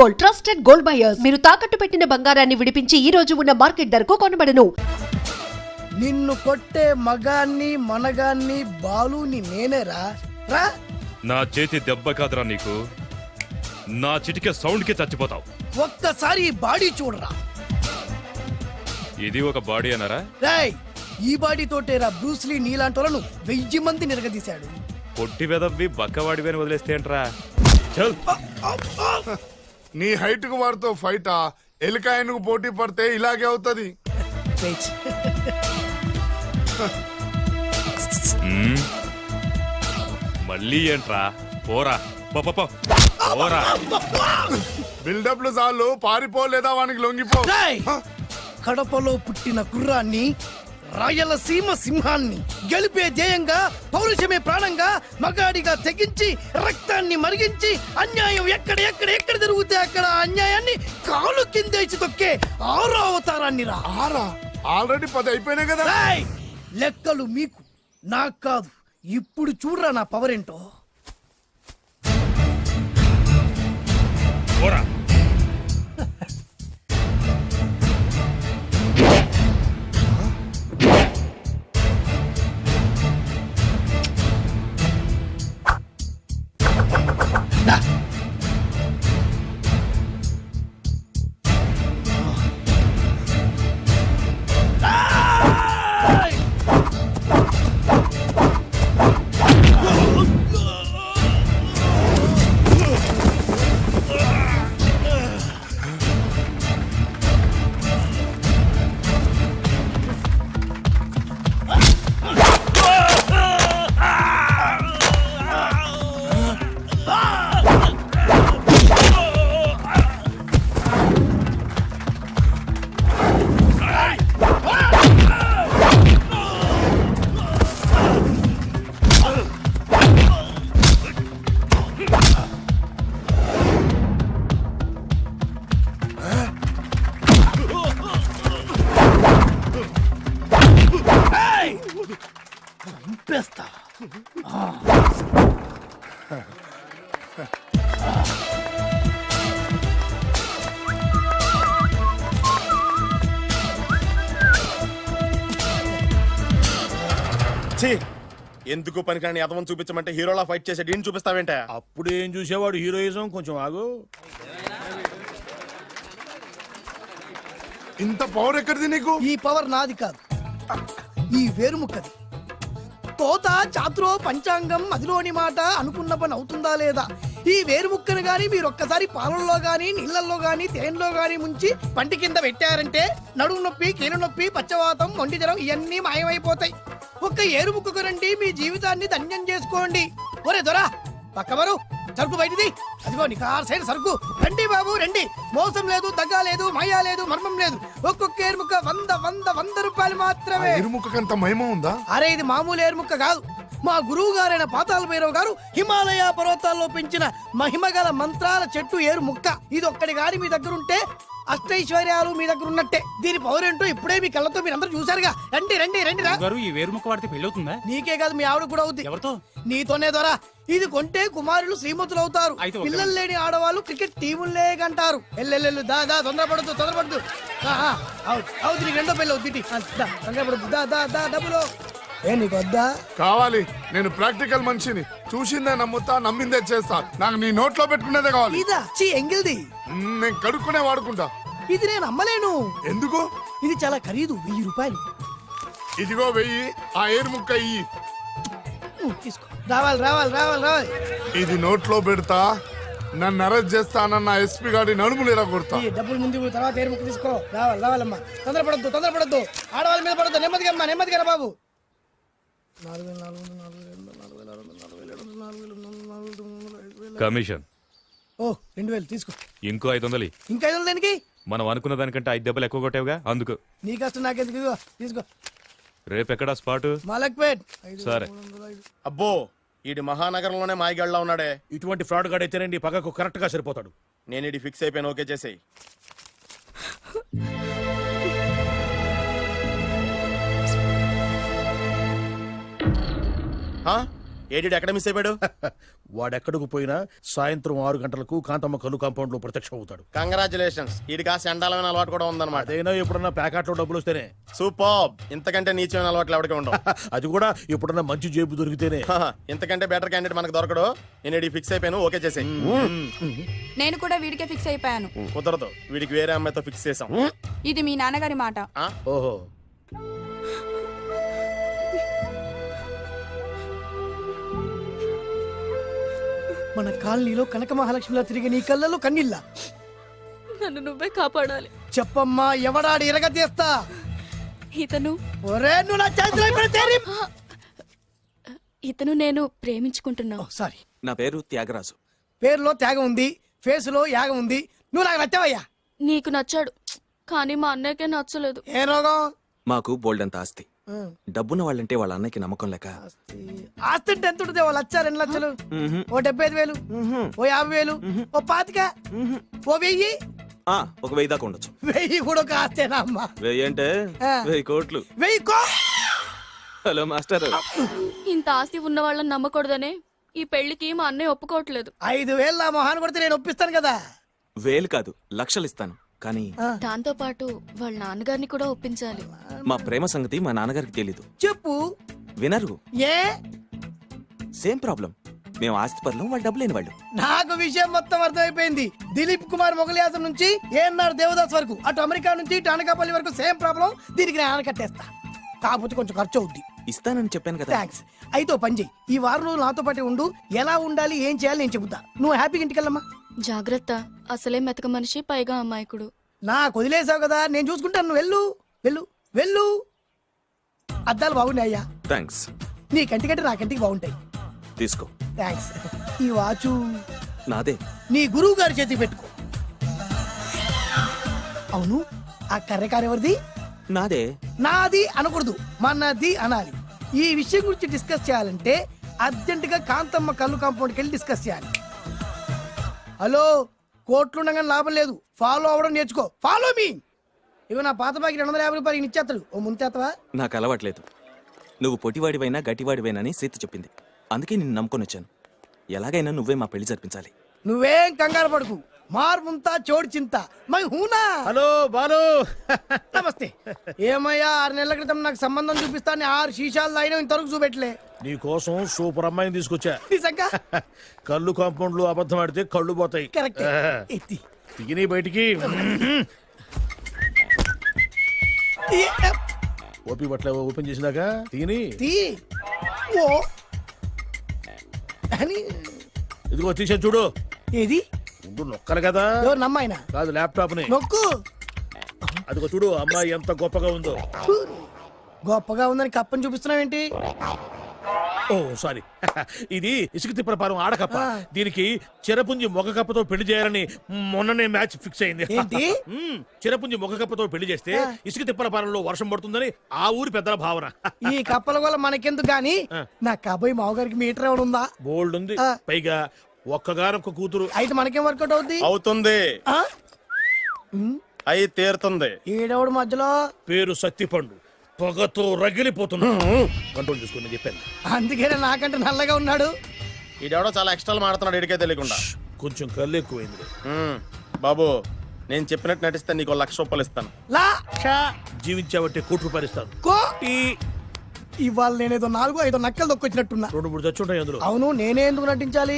Gold, trusted gold buyers. మీరు తాకట్టు పెట్టిన బంగారాన్ని విడిపించి ఈ రోజు ఉన్న మార్కెట్ ధరకు కొనబడను. నిన్ను కొట్టే మగాన్ని మనగాన్ని బాలుని నేనేరా రా. నా చేతి దెబ్బ కాదురా నీకు, నా చిటికే సౌండ్ కి చచ్చిపోతావు. ఒక్కసారి ఈ బాడీ చూడరా. ఇది ఒక బాడీ అన్నారా? రేయ్, ఈ బాడీ తోటేరా బ్రూస్లీ నీలాంటోలను 1000 మంది నిరగదీశాడు. పొట్టి వెదవ్వి బక్కవాడివి అని వదిలేస్తే ఏంట్రా? చల్. నీ హైట్ కు వాడితో ఫైటా? ఎలికాయనకు పోటీ పడితే ఇలాగే అవుతుంది. మళ్ళీ ఏంట్రా? పోరా పోరా. బిల్డప్లు చాలు, పారిపోలేదా వానికి లొంగిపో. రేయ్, కడపలో పుట్టిన కుర్రాన్ని, రాయలసీమ సింహాన్ని గెలిపే ధ్యేయంగా, పౌరుషమే ప్రాణంగా, మగాడిగా తెగించి రక్తాన్ని మరిగించి అన్యాయం ఎక్కడ జరుగుతే అక్కడ అన్యాయాన్ని కాలు కిందేసి తొక్కే 6వ అవతారాన్ని రా. ఆల్రెడీ 10 అయిపోయినాయి కదా. రేయ్, లెక్కలు మీకు, నాకు కాదు. ఇప్పుడు చూడరా నా పవర్ ఏంటో. పోరా. చంపేస్తా. ఎందుకు పనికిరాని అదవం చూపించమంటే హీరోలా ఫైట్ చేసే డీన్ చూపిస్తావేంట? అప్పుడు ఏం చూసేవాడు హీరోయిజం. కొంచెం ఆగు. ఇంత పవర్ ఎక్కడిది నీకు? ఈ పవర్ నాది కాదు, ఈ వేరుముక్కది. తోత చాతురో పంచాంగం అదిలోని మాట అనుకున్న పని అవుతుందా లేదా? ఈ వేరుముక్కను గాని మీరొక్కసారి పాలల్లో గాని నీళ్లలో గాని తేనెలో గాని ముంచి పంటి కింద పెట్టారంటే నడుము నొప్పి, కీలు నొప్పి, పచ్చవాతం, మొండి జ్వరం ఇవన్నీ మాయమైపోతాయి. ఒక్క ఏరుముక్కకు రండి, మీ జీవితాన్ని ధన్యం చేసుకోండి. ఒరే దొరా, పక్కవరు సరుకు బయటిది. అదిగో నికార్సైన సరుకు. రండి బాబు రండి. మోసం లేదు, దగ్గ లేదు, మాయా లేదు, మర్మం లేదు. ఒక్కొక్క ఏరుముక్క 100 రూపాయలు మాత్రమే. ఎరుముకంత మహిమ ఉందా? అరే, ఇది మామూలు ఏరుముక్క కాదు. మా గురువు గారైన పాతాళ భైరవ్ గారు హిమాలయ పర్వతాల్లో పెంచిన మహిమగల మంత్రాల చెట్టు ఏరుముక్క. ఇది ఒక్కడి గాని మీ దగ్గర ఉంటే అష్టైశ్వర్యాలు మీ దగ్గర ఉన్నట్టే. దీని పవర్ ఏంటో ఇప్పుడే మీ కళ్ళతో మీరందరూ చూసారుగా. రండి రండి రండి రా. గారు, ఈ వేరుముక్క వాడితే పెళ్ళవుతుందా? నీకే కాదు, మీ ఆవిడ కూడా అవుద్ది. ఎవరితో? నీతోనే ద్వారా. ఇది కొంటే కుమారులు శ్రీమంతులు అవుతారు. పిల్లలు లేని ఆడవాళ్ళు క్రికెట్ టీములే కంటారు. ఎల్లెల్లెల్లు దా దా, తొందరపడద్దు. అవుతుంది, నీకు రెండో పెళ్ళి అవుతుంది. తొందరపడద్దు, దా దా దా. డబ్బులు ఏ నీకు వద్దా? కావాలి. నేను ప్రాక్టికల్ మనిషిని. చూసిందే నమ్ముతా, నమ్మిందే చేస్తా. నాకు నీ నోట్లో పెట్టుకునేదే కావాలి. ఇదా ఎంగిల్ది? నేను కడుక్కునే వాడుకుంటా. ఇది నేను అమ్మలేను. ఎందుకు? ఇది చాలా ఖరీదు, 1000 రూపాయలు. ఇదిగో 1000. ఆ ఏరుముక్క ఇయ్యి. తీసుకో. రావాలి. ఇది నోట్లో పెడతా, నన్ను అరెస్ట్ చేస్తానన్న ఎస్పీ గారి నడుములేరా కొడతా. డబ్బులు ముందు, తర్వాత ఏరుముక్క తీసుకో. రావాలమ్మా. తొందరపడద్దు. ఆడవాళ్ళ మీద పడద్దు. నెమ్మదిగా బాబు. కమిషన్. ఓ, 2000 తీసుకో. ఇంకో 500. ఇంకా 500 దేనికి? మనం అనుకున్న దానికంటే 5 దెబ్బలు ఎక్కువ కొట్టావుగా, అందుకు. నీ కష్టం నాకెందుకు? తీసుకో. రేపెక్కడా స్పాట్? మలక్పేట్. సరే. అబ్బో, ఈడి మహానగరంలోనే మాయగాళ్ళ ఉన్నాడే. ఇటువంటి ఫ్రాడ్ గాడు అయితేనే నీ పగకు కరెక్ట్ గా సరిపోతాడు. నేను ఇది ఫిక్స్ అయిపోయాను. ఓకే చేసేయి. ఏడి ఎక్కడ మిస్ అయిపోయాడు? వాడెక్కడికి పోయినా సాయంత్రం 6 గంటలకు కాంతమ్మ కల్లు కాంపౌండ్ లో ప్రత్యక్షం అవుతాడు. కంగ్రాచులేషన్స్, వీడికి ఆ సెండాలమైన అలవాటు కూడా ఉందన్నమాట. అదైనా ఎప్పుడన్నా ప్యాకెట్లో డబ్బులు వస్తేనే. సూపర్, ఇంతకంటే నీచమైన అలవాట్లు ఎవరికి ఉండవు. అది కూడా ఎప్పుడన్నా మంచి జేబు దొరికితేనే. ఇంతకంటే బెటర్ క్యాండిడేట్ మనకు దొరకడు. నేను ఫిక్స్ అయిపోయాను, ఓకే చేసే. నేను కూడా వీడికే ఫిక్స్ అయిపోయాను. కుదరదు, వీడికి వేరే అమ్మాయితో ఫిక్స్ చేసాం. ఇది మీ నాన్నగారి మాట. ఓహో, మన కాలనీలో కనక మహాలక్ష్మిలా తిరిగి నీ కళ్ళలో కన్నీళ్ళ. నన్ను నువ్వే కాపాడాలి. చెప్పమ్మా, ఎవడాడి ఎరగ తీస్తా. ఇతను ఒరే నువ్వు నా చేతిలో ఇప్పుడు తేరి. ఇతను నేను ప్రేమించుకుంటున్నా. సారీ, నా పేరు త్యాగరాజు. పేరులో త్యాగం ఉంది, ఫేసులో యాగం ఉంది. నువ్వు నాకు నచ్చావయ్యా. నీకు నచ్చాడు, కానీ మా అన్నయ్యకే నచ్చలేదు. ఏ రోగం? మాకు బోల్డంత ఆస్తి. డబ్బున్న వాళ్ళంటే వాళ్ళ అన్నయ్యకి నమ్మకం లేక ఆస్తి అంటే ఎంత ఉంటుంది? ఓ 1,00,000, 2 లక్షలు, ఓ 75,000, ఓ 50,000, ఓ 25,000, ఓ 1000. ఒక 1000 దాకా ఉండొచ్చు. 1000 కూడా ఒక ఆస్తేనా అమ్మా? 1000 అంటే ఆ. 1000 కోట్లు. 1000 హలో మాస్టర్. ఇంత ఆస్తి ఉన్న వాళ్ళని నమ్మకూడదనే ఈ పెళ్లికి మా అన్నయ్య ఒప్పుకోవట్లేదు. 5,000 నా మొహాన్ని కొడితే నేను ఒప్పిస్తాను కదా. 1000 కాదు, లక్షలు ఇస్తాను. కానీ దాంతో పాటు వాళ్ళ నాన్నగారిని కూడా ఒప్పించాలి. మా ప్రేమ సంగతి మా నాన్నగారికి తెలీదు. చెప్పు. వినరు. ఏ? Same problem. మేము ఆస్తి పరులం, వాళ్ళు డబ్బు లేని వాళ్ళు. నాకు విషయం మొత్తం అర్థమైపోయింది. దిలీప్ కుమార్ మొగలియాసం నుంచి ఏఎన్ఆర్ దేవదాస్ వరకు, అటు అమెరికా నుంచి ఇటు అనకాపల్లి వరకు సేమ్ ప్రాబ్లం. దీనికి నేను కట్టేస్తా, కాకపోతే కొంచెం ఖర్చు అవుద్ది. ఇస్తానని చెప్పాను కదా. థ్యాంక్స్. అయితే ఓ పని చెయ్యి, ఈ వారం రోజులు నాతో పాటే ఉండు. ఎలా ఉండాలి, ఏం చేయాలి నేను చెబుతా. నువ్వు హ్యాపీగా ఇంటికి వెళ్ళమ్మా. జాగ్రత్త, అసలే మెతక మనిషి, పైగా అమాయకుడు. నాకు వదిలేసావు కదా, నేను చూసుకుంటాను. నువ్వు వెళ్ళు వెళ్ళు వెళ్ళు. అద్దాలు బాగున్నాయి అయ్యా. థ్యాంక్స్. నీ కంటికంటే నా కంటికి బాగుంటాయి. తీసుకో. థ్యాంక్స్. ఈ వాచు నాదే. నీ గురువు గారి చేతికి పెట్టుకో. అవును, ఆ కర్రెకారు ఎవరిది? నాదే. నాది అనకూడదు, మనది అనాలి. ఈ విషయం గురించి డిస్కస్ చేయాలంటే అర్జెంట్ గా కాంతమ్మ కళ్ళు కాంపౌండ్కి వెళ్ళి డిస్కస్ చేయాలి. హలో, కోట్లుండగానే లాభం లేదు. ఫాలో అవ్వడం నేర్చుకో. Follow me. ఇవి నా పాత బాకి 250 రూపాయలు ఇచ్చేస్తాడు. ఓ ముంతేత్తవా? నాకు అలవాట్లేదు. నువ్వు పొటివాడివైనా గట్టివాడివైనా సీత చెప్పింది. అందుకే నిన్ను నమ్ముకొని వచ్చాను. ఎలాగైనా నువ్వే మా పెళ్లి జరిపించాలి. నువ్వేం కంగారు పడకు. మార్ముంతా చోడు చింత మై హూనా. హలో బాలు. నమస్తే. ఏమయ్యా, 6 నెలల క్రితం నాకు సంబంధం చూపిస్తాను 6 శీషాలు అయినా ఇంతవరకు చూపెట్టలే. నీ కోసం సూపర్ అమ్మాయిని తీసుకొచ్చా. నిజంగా? కళ్ళు కాంపౌండ్ లో అబద్ధం ఆడితే కళ్ళు పోతాయి. కరెక్ట్. ఎత్తి. తిని బయటికి. ఓపి బట్ల ఓపెన్ చేసినాక తిని. తీ. ఓ అని. ఇదిగో తీసే చూడు. ఏది? ముందు నొక్కలు కదా. ఎవరు నమ్మాయినా? కాదు, ల్యాప్టాప్ ని నొక్కు. అదిగో చూడు, అమ్మాయి ఎంత గొప్పగా ఉందో. గొప్పగా ఉందని కప్పని చూపిస్తున్నావేంటి? ఓ సారీ. ఇది ఇసుక తిప్పల పారం ఆడకప్ప. దీనికి చిరపుంజి మొగ కప్పతో పెళ్లి చేయాలని మొన్ననే మ్యాచ్ ఫిక్స్ అయింది. ఏంటి? చిరపుంజి మొగ కప్పతో పెళ్లి చేస్తే ఇసుక తిప్పల పారంలో వర్షం పడుతుందని ఆ ఊరి పెద్దల భావన. ఈ కప్పల వల్ల మనకెందుకు గాని, నా కాబోయే మామగారికి మీటర్ ఎవడు ఉందా? బోల్డ్ ఉంది. ఆ. పైగా ఒక్కగారొక్క కూతురు. అయితే మనకేం వర్కౌట్ అవుద్ది? అవుతుంది, ఆ? అయి తీరుతుంది. ఈడెవడు మధ్యలో? పేరు సత్తిపండు. పొగతో రగిలిపోతున్నా. కంట్రోల్ చేసుకోండి చెప్పాను. అందుకేనే నాకంటే నల్లగా ఉన్నాడు. ఈడెవడో చాలా ఎక్స్ట్రాలు మాడుతున్నాడు, ఇడికే తెలియకుండా. కొంచెం కళ్ళు ఎక్కువైంది. బాబు, నేను చెప్పినట్టు నటిస్తే నీకు 1,00,000 రూపాయలు ఇస్తాను. లా జీవించాబట్టే ₹1,00,000 ఇస్తాను. కో. ఈ ఇవాళ నేనేదో 4-5 నక్కలు దొక్కొచ్చినట్టున్నా. 2-3 చచ్చుంటాయి అందులో. అవును, నేనే ఎందుకు నటించాలి?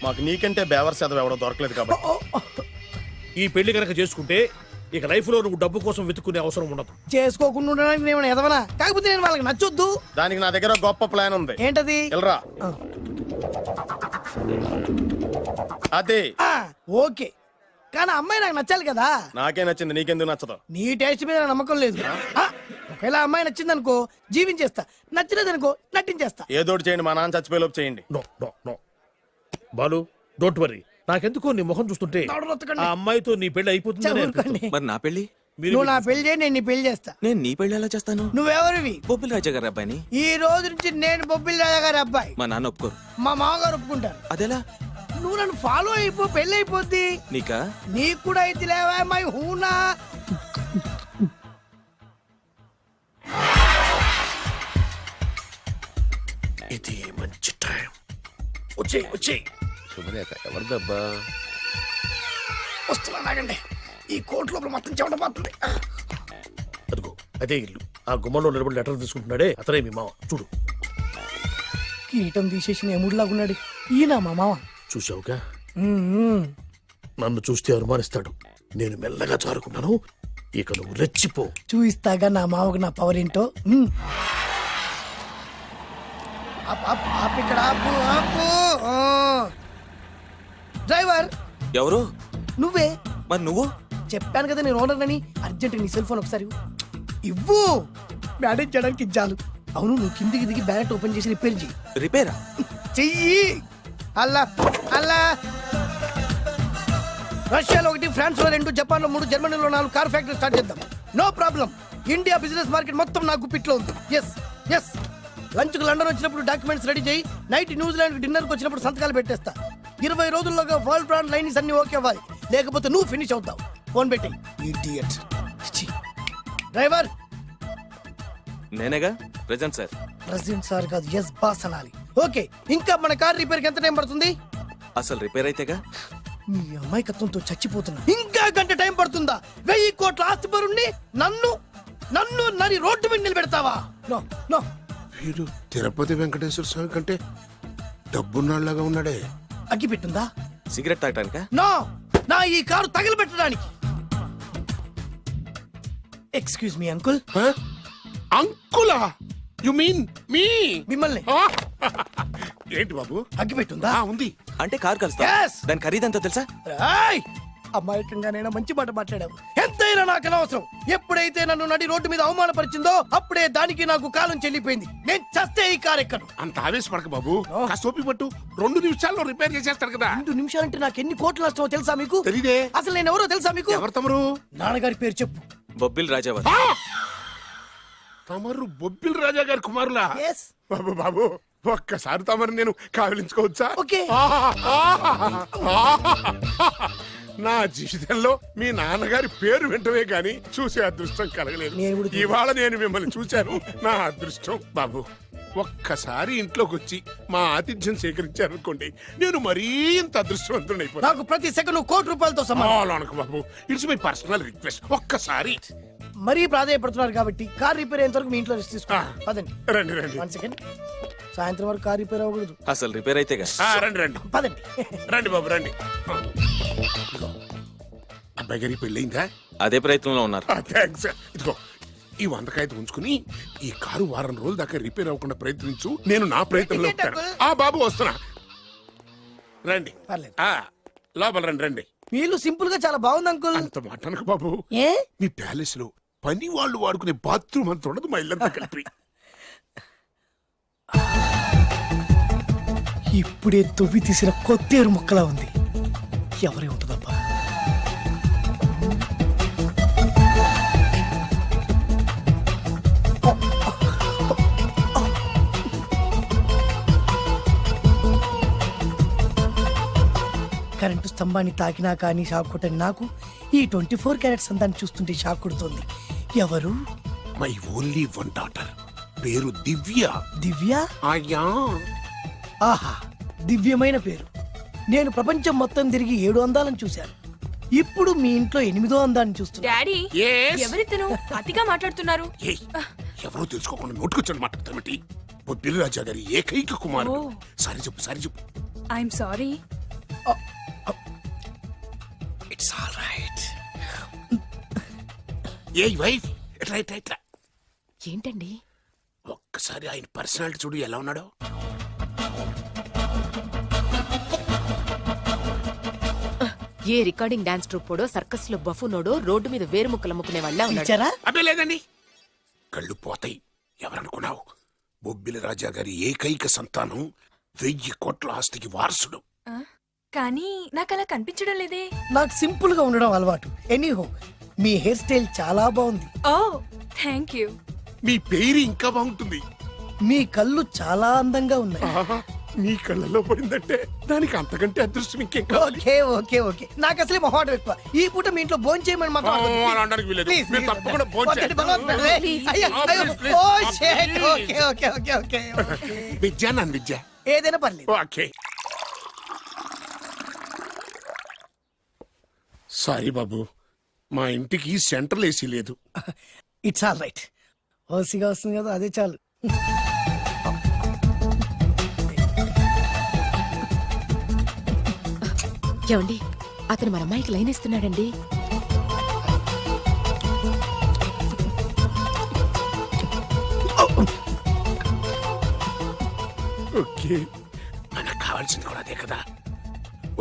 మాకు నీకంటే బేవర్ చదవ ఎవడో దొరకలేదు కాబట్టి. ఈ పెళ్లి కనుక చేసుకుంటే ఇక లైఫ్ లో నువ్వు డబ్బు కోసం వెతుక్కునే అవసరం ఉండదు. చేసుకోకుండా ఉండడానికి నేను ఎదవనా? కాకపోతే నేను వాళ్ళకి నచ్చొద్దు. దానికి నా దగ్గర గొప్ప ప్లాన్ ఉంది. ఏంటది? వెళ్ళరా. అదే. ఓకే, కానీ అమ్మాయి నాకు నచ్చాలి కదా. నాకే నచ్చింది, నీకెందుకు నచ్చదు? నీ టేస్ట్ మీద నాకు నమ్మకం లేదు. ఒకవేళ అమ్మాయి నచ్చిందనుకో జీవించేస్తా, నచ్చలేదనుకో నటించేస్తా. ఏదోటి చేయండి, మా నాన్న చచ్చిపోయేలోపు చేయండి. No no no Balu, don't worry. నాకెందుకో నీ ముఖం చూస్తుంటే ఆ అమ్మాయితో నీ పెళ్లి అయిపోతుంది. మరి నా పెళ్లి? నువ్వు నా పెళ్లి చేయి, నేను నీ పెళ్లి చేస్తా. నేను నీ పెళ్లి ఎలా చేస్తాను? నువ్వెవరివి? బొబ్బిలి రాజా గారి అబ్బాయిని. ఈ రోజు నుంచి నేను బొబ్బిలి రాజా గారి అబ్బాయి. మా నాన్న ఒప్పుకోరు. మా మామగారు ఒప్పుకుంటారు. అదెలా? నువ్వు నన్ను ఫాలో అయిపో, పెళ్లి అయిపోద్ది. నీకా? నీకు కూడా అయితే లేవా మై హూనా. ఇది మంచి టైం. వచ్చేయ్ శుభలేఖ ఎవరిదబ్బా? వస్తున్నా నాగండి ఈ కోర్టు లోపల మొత్తం చెమట పోతుంది. అదిగో అదే ఇల్లు. ఆ గుమ్మంలో నిలబడి లెటర్ తీసుకుంటున్నాడే అతనే మీ మామ. చూడు. కిరీటం తీసేసిన ఎముడిలాగున్నాడు ఈయన మా మామ. చూసావుగా, మ్మ్. నన్ను చూస్తే అనుమానిస్తాడు. నేను మెల్లగా చారుకున్నాను. ఇక నువ్వు రెచ్చిపో. చూయిస్తాగా నా మామకు నా పవర్ ఏంటో. మ్మ్. ఆపు ఇక్కడ ఆపు ఆపు. ఆ. డ్రైవర్ ఎవరు? నువ్వే. మరి నువ్వు? చెప్పాను కదా నేను ఓనర్ అని. అర్జెంట్ నీ సెల్ ఫోన్ ఒకసారి ఇవ్వు. మేనేజ్ చేయడానికి ఇచ్చాలు. అవును, నువ్వు కిందికి దిగి బ్యాలెట్ ఓపెన్ చేసి రిపేర్ చెయ్యి. రిపేరా? చెయ్యి. అల్లా అల్లా. రష్యాలో 1, ఫ్రాన్స్ లో 2, జపాన్ లో 3, జర్మనీలో 4 కార్ ఫ్యాక్టరీ స్టార్ట్ చేద్దాం. No problem. India business market మొత్తం నా గుప్పిట్లో ఉంది. Yes yes. లంచ్ కు లండన్ వచ్చినప్పుడు డాక్యుమెంట్స్ రెడీ చేయి. నైట్ న్యూజిలాండ్ డిన్నర్ కు వచ్చినప్పుడు సంతకాలు పెట్టేస్తా. 20 రోజుల్లోగా వరల్డ్ బ్రాండ్ లైన్స్ అన్ని ఓకే అవ్వాలి, లేకపోతే నువ్వు ఫినిష్ అవుతావు. ఫోన్ పెట్టి ఇడియట్. డ్రైవర్. నేనేగా ప్రెజెంట్ సార్. ప్రెసిడెంట్ సార్ కాదు, ఎస్ బాస్ అనాలి. ఓకే, ఇంకా మన కార్ రిపేర్ కి ఎంత టైం పడుతుంది? అసలు రిపేర్ అయితేగా. మీ అమాయకత్వంతో చచ్చిపోతున్నా. ఇంకా గంట టైం పడుతుందా? 1000 కోట్ల ఆస్తిపరుణ్ణి నన్ను నన్ను నరి రోడ్డు మీద నిలబెడతావా? No no. వీడు తిరుపతి వెంకటేశ్వర స్వామి కంటే డబ్బున్నాళ్లాగా ఉన్నాడే. అగ్గి పెట్టుందా? సిగరెట్ తాగటానికా? నో, నా ఈ కారు తగిలిపెట్టడానికి. Excuse me uncle. అంకులా? You mean me? మిమ్మల్ని. ఏంటి బాబు? అగ్గి పెట్టుందా? ఉంది. అంటే కార్ కలుస్తా. Yes. దాని ఖరీదంతా తెలుసా? రాయ్. అమాయకంగానైనా మంచి మాట మాట్లాడావు. ఎంతైనా నాకు అనవసరం. ఎప్పుడైతే నన్ను నడి రోడ్డు మీద అవమానపరిచిందో అప్పుడే దానికి నాకు కాలం చెల్లిపోయింది. నేను చస్తే ఈ కారు ఎక్కను. అంత ఆవేశపడక బాబు. కాస్త ఓపిక పట్టు. 2 నిమిషాల్లో రిపేర్ చేసేస్తాడు కదా. 2 నిమిషాలంటే నాకు ఎన్ని కోట్లు నష్టమో తెలుసా మీకు? తెలీదే. అసలు నేను ఎవరో తెలుసా మీకు? ఎవరు తమరు? నాన్నగారి పేరు చెప్పు. బొబ్బిల్ రాజావారు. తమరు బొబ్బిల్ రాజా గారి కుమారులా? Yes. బాబు బాబు, ఒక్కసారి తమరు నేను కావలించుకోవచ్చా? ఓకే. నా జీవితంలో మీ నాన్నగారి పేరు వింటమే గాని చూసే అదృష్టం కలగలేదు. నేను కూడా చూశాను. ఇవాళ నేను మిమ్మల్ని చూశాను. నా అదృష్టం. బాబు, ఒక్కసారి ఇంట్లోకి వచ్చి మా ఆతిథ్యం సేకరించారనుకోండి, నేను మరీ ఇంత అదృష్టవంతుడైపోతాను. నాకు ప్రతి సెకండ్ ₹1,00,00,000 సమానం. అనకు బాబు, ఇట్స్ మై పర్సనల్ రిక్వెస్ట్. ఒక్కసారి మరీ ప్రాధాయపడుతున్నారు కాబట్టి కార్ రిపేర్ అయ్యేంత వరకు మీ ఇంట్లో రెస్ట్ తీసుకో. పదండి. రండి రండి. 1 సెకండ్. సాయంత్రం వరకు కార్ రిపేర్ అవ్వకూడదు. అసలు రిపేర్ అయితేగా. రండి రండి పదండి. రండి బాబు రండి. అబ్బాయి గారి పెళ్ళయిందా? అదే ప్రయత్నంలో ఉన్నారు. థ్యాంక్స్. ఇదిగో ఈ 100 కాగితం ఉంచుకుని ఈ కారు వారం రోజుల దాకా రిపేర్ అవ్వకుండా ప్రయత్నించు. నేను నా ప్రయత్నంలో ఉంటాను. ఆ బాబు వస్తున్నా. రండి. పర్లేదు. లోపల రండి రండి. మీ ఇల్లు సింపుల్ గా చాలా బాగుంది అంకుల్. అంత మాట అనకు బాబు. ఏ? మీ ప్యాలెస్ లో పని వాళ్ళు వాడుకునే బాత్రూమ్ అంత ఉండదు మా ఇల్లంతా కలిపి. ఇప్పుడే తొవ్వి తీసిన కొత్తేరు మొక్కలా ఉంది. ఎవరే ఉంటుందబ్బా? కరెంటు స్తంభాన్ని తాకినా కానీ షాక్ కొట్టని నాకు ఈ 24 క్యారెట్స్ అందాన్ని చూస్తుంటే షాక్ కొడుతుంది. ఎవరు? My only 1 daughter. పేరు దివ్య. దివ్య? అయ్యా. ఆహా, దివ్యమైన పేరు. నేను ప్రపంచం మొత్తం తిరిగి 7 అందాలను చూశాను. ఇప్పుడు మీ ఇంట్లో 8వ అందాన్ని చూస్తున్నా. Daddy Yes? ఎవరితను అతిగా మాట్లాడుతున్నారు? ఏయ్, ఎవరో తెలుసుకోకుండా నోటుకొచ్చాడు మాట్లాడతామటి. బొబ్బిలి రాజా గారి ఏకైక కుమారుడు. సారీ చెప్పు, సారీ చెప్పు. I'm sorry. It's all right. A wife, ఎట్లా ఎట్లా ఎట్లా. ఏంటండి? ఒక్కసారి ఆయన పర్సనాలిటీ చూడు ఎలా ఉన్నాడో. ఏ రికార్డింగ్ డాన్స్ ట్రూపోడో సర్కస్ లో బఫునోడో రోడ్డు మీద వేరు ముక్కలు అమ్ముకునే వాళ్ళ ఉన్నాడు. ఇచ్చారా? అబ్బే లేదండి. కళ్ళు పోతాయి. ఎవరనుకున్నావు? బొబ్బిలి రాజా గారి ఏకైక సంతానం, 1000 కోట్ల ఆస్తికి వారసుడు. కానీ నాకు అలా కనిపించడం లేదే. నాకు సింపుల్ గా ఉండడం అలవాటు. ఎనీహో, మీ హెయిర్ స్టైల్ చాలా బాగుంది. ఓ థ్యాంక్ యూ. మీ పేరు ఇంకా బాగుంటుంది. మీ కళ్ళు చాలా అందంగా ఉన్నాయి. ఆహా, మీ కళ్ళలో పడిందంటే దానికి అంతకంటే అదృష్టం ఇంకేం కావాలి? Okay okay okay. నాకు అసలే మొహాటం ఎక్కువ. ఈ పూట మీ ఇంట్లో భోజనం చేయమని మాత్రం అడగొద్దు. అలా అనడానికి వీల్లేదు. Please, మీరు please. తప్పకుండా భోజనం వద్దండి, చేయాలి. భగవంతుడు. అయ్యో, అయ్యో. Please, please. ఓ, shit. Okay okay okay okay. Vidya నన్ను విద్య. ఏదైనా పర్లేదు. ఓకే. సారీ బాబు, మా ఇంటికి సెంట్రల్ ఏసీ లేదు. It's all right. ఓసిగా వస్తుంది కదా, అదే చాలు. ఏమండి, అతను మన అమ్మాయికి లైన్ ఇస్తున్నాడండి. ఓకే, మనకు కావాల్సింది కూడా అదే కదా.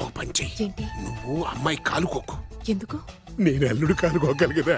ఒక పని చెయ్యి, ఏంటి? నువ్వు అమ్మాయి కాలుకోకు, ఎందుకు? నేను అల్లుడు కాలుకోగలి కదా.